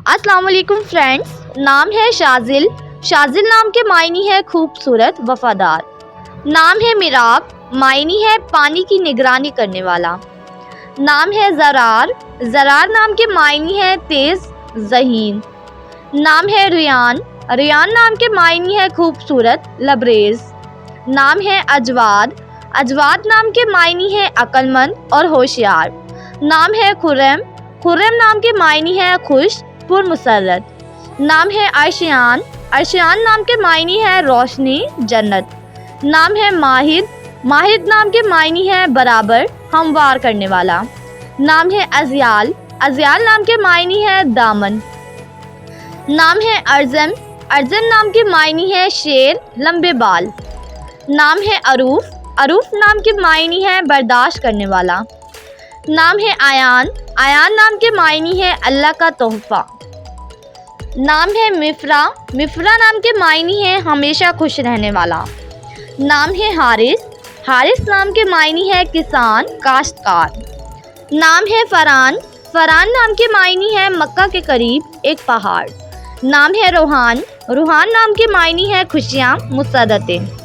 अस्सलाम वालेकुम फ्रेंड्स, नाम है शाजिल। शाजिल नाम के मायनी है खूबसूरत, वफादार। नाम है मिराब, मायनी है पानी की निगरानी करने वाला। नाम है ज़रार, ज़रार नाम के मायनी है तेज़, ज़हीन। नाम है रियान, रियान नाम के मायनी है खूबसूरत, लबरेज। नाम है अजवाद, अजवाद नाम के मायनी है अक्लमंद और होशियार। नाम है खुर्रम, खुर्रम नाम के मायनी है खुश, पुरमसरत। नाम है अर्शियान, अर्शियान नाम के मायनी है रोशनी, जन्नत। नाम है माहिद, माहिद नाम के मायनी है बराबर, हमवार करने वाला। नाम है अज़याल, अज़याल नाम के मायनी है दामन। नाम है अर्ज़म, अर्ज़म नाम के मायनी है शेर, लंबे बाल। नाम है अरूफ, अरूफ नाम के मायनी है बर्दाश्त करने वाला। नाम है आयान, आयान नाम के मायनी है अल्लाह का तोहफ़ा। नाम है मिफ्रा, मिफ्रा नाम के मायनी है हमेशा खुश रहने वाला। नाम है हारिस, हारिस नाम के मायनी है किसान, काश्तकार। नाम है फरान, फरान नाम के मायनी है मक्का के करीब एक पहाड़। नाम है रूहान, रूहान नाम के मायनी है खुशियाँ, मुसद्दतें।